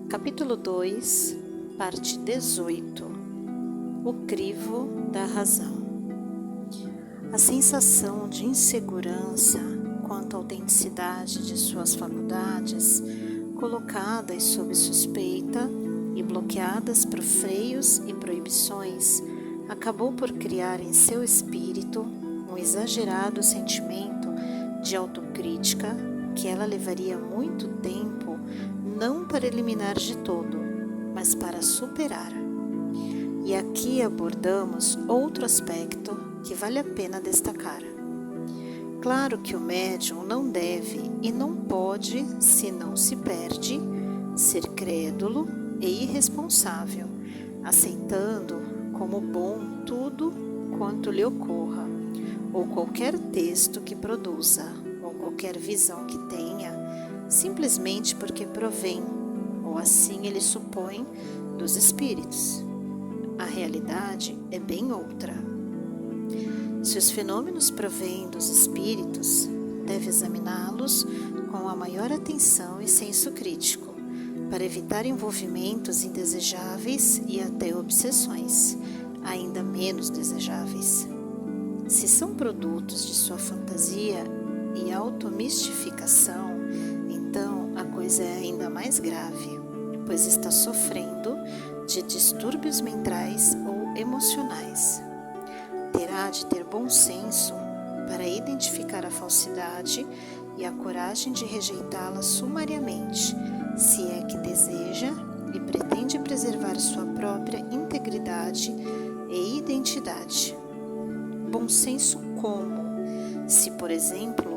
Capítulo 2, parte 18. O crivo da razão. A sensação de insegurança quanto à autenticidade de suas faculdades, colocadas sob suspeita e bloqueadas por freios e proibições, acabou por criar em seu espírito um exagerado sentimento de autocrítica que ela levaria muito tempo não para eliminar de todo, mas para superar. E aqui abordamos outro aspecto que vale a pena destacar. Claro que o médium não deve e não pode, se não se perde, ser crédulo e irresponsável, aceitando como bom tudo quanto lhe ocorra, ou qualquer texto que produza, ou qualquer visão que tenha, simplesmente porque provém, ou assim ele supõe, dos espíritos. A realidade é bem outra. Se os fenômenos provêm dos espíritos, deve examiná-los com a maior atenção e senso crítico, para evitar envolvimentos indesejáveis e até obsessões, ainda menos desejáveis. Se são produtos de sua fantasia e automistificação, então a coisa é ainda mais grave, pois está sofrendo de distúrbios mentais ou emocionais. Terá de ter bom senso para identificar a falsidade e a coragem de rejeitá-la sumariamente, se é que deseja e pretende preservar sua própria integridade e identidade. Bom senso como? Se, por exemplo,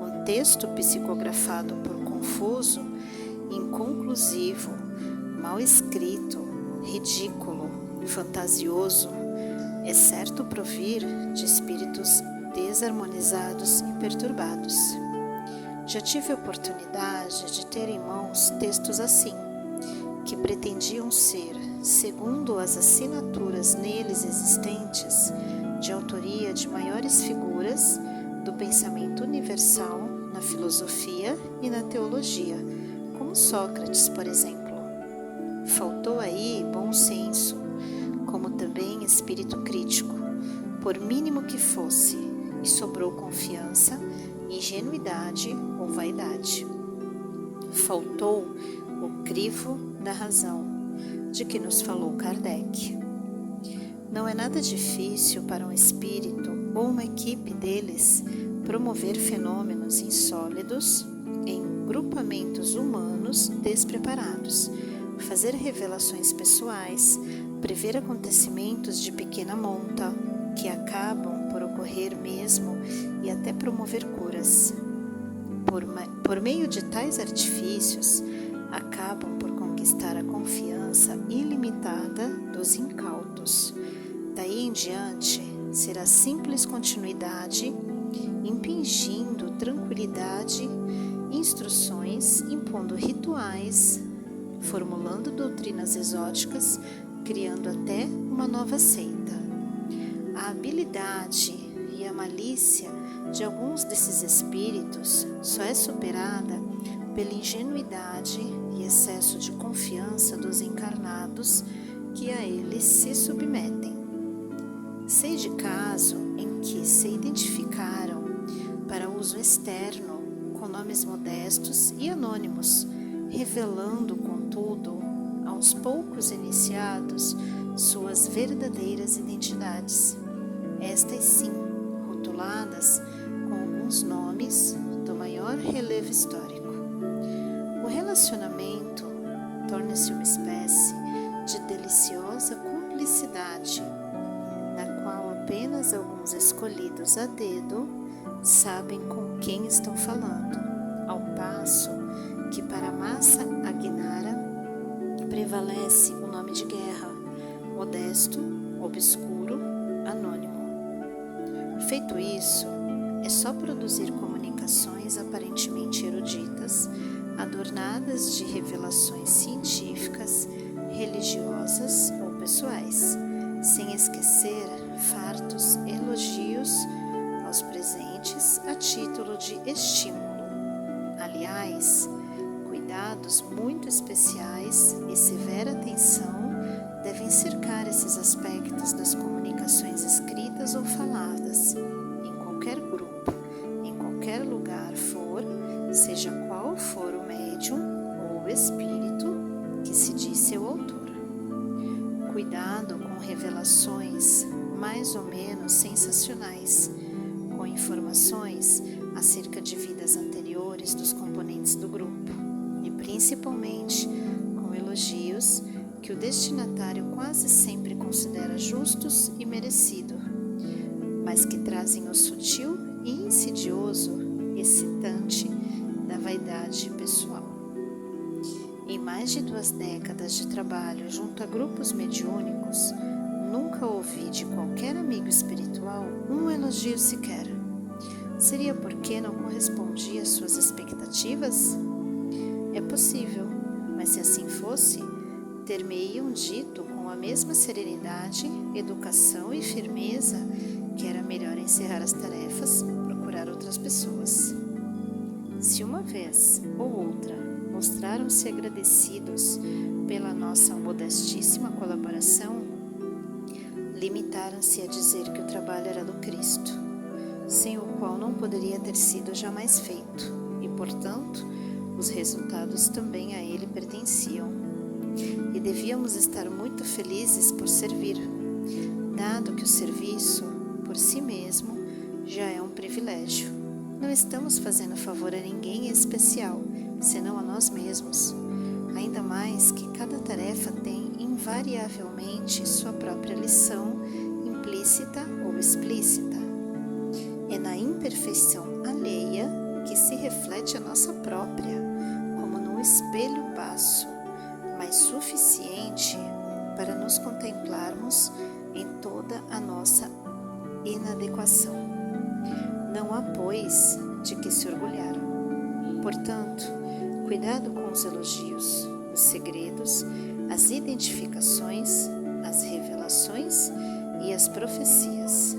um texto psicografado por confuso, inconclusivo, mal escrito, ridículo, fantasioso, é certo provir de espíritos desarmonizados e perturbados. Já tive a oportunidade de ter em mãos textos assim, que pretendiam ser, segundo as assinaturas neles existentes, de autoria de maiores figuras do pensamento universal na filosofia e na teologia, como Sócrates, por exemplo. Faltou aí bom senso, como também espírito crítico, por mínimo que fosse, e sobrou confiança, ingenuidade ou vaidade. Faltou o crivo da razão, de que nos falou Kardec. Não é nada difícil para um espírito ou uma equipe deles promover fenômenos insólidos em grupamentos humanos despreparados, fazer revelações pessoais, prever acontecimentos de pequena monta, que acabam por ocorrer mesmo e até promover curas. Por meio de tais artifícios, acabam por conquistar a confiança ilimitada dos incautos. Daí em diante, será simples continuidade, impingindo tranquilidade, instruções, impondo rituais, formulando doutrinas exóticas, criando até uma nova seita. A habilidade e a malícia de alguns desses espíritos só é superada pela ingenuidade e excesso de confiança dos encarnados que a eles se submetem. Sei de caso em que se identificaram para uso externo com nomes modestos e anônimos, revelando, contudo, aos poucos iniciados, suas verdadeiras identidades. Estas sim, rotuladas com alguns nomes do maior relevo histórico. O relacionamento torna-se uma espécie de deliciosa cumplicidade, na qual apenas alguns escolhidos a dedo sabem com quem estão falando, ao passo que para a massa agnara prevalece o nome de guerra, modesto, obscuro, anônimo. Feito isso, é só produzir comunicações aparentemente eruditas, adornadas de revelações científicas, religiosas ou pessoais, sem esquecer fartos elogios aos presentes a título de estímulo. Aliás, cuidados muito especiais e severa atenção devem cercar esses aspectos das comunicações escritas ou faladas, em qualquer grupo, em qualquer lugar for, seja qual for o médium ou o espírito que se diz seu autor. Cuidado com revelações mais ou menos sensacionais, com informações acerca de vidas anteriores dos componentes do grupo, e principalmente com elogios que o destinatário quase sempre considera justos e merecido, mas que trazem o sutil e insidioso excitante da vaidade pessoal. Em mais de 2 décadas de trabalho junto a grupos mediúnicos, nunca ouvi de qualquer amigo espiritual um elogio sequer. Seria porque não correspondia às suas expectativas? É possível, mas se assim fosse, ter-me-iam dito com a mesma serenidade, educação e firmeza que era melhor encerrar as tarefas, procurar outras pessoas. Se uma vez ou outra mostraram-se agradecidos pela nossa modestíssima colaboração, limitaram-se a dizer que o trabalho era do Cristo, sem o qual não poderia ter sido jamais feito, e, portanto, os resultados também a ele pertenciam. E devíamos estar muito felizes por servir, dado que o serviço, por si mesmo, já é um privilégio. Não estamos fazendo favor a ninguém em especial, senão a nós mesmos. Ainda mais que cada tarefa tem invariavelmente sua própria lição, implícita ou explícita. É na imperfeição alheia que se reflete a nossa própria, como num espelho baço, mas suficiente para nos contemplarmos em toda a nossa inadequação. Não há, pois, de que se orgulhar. Portanto, cuidado com os elogios, os segredos, as identificações, as revelações e as profecias.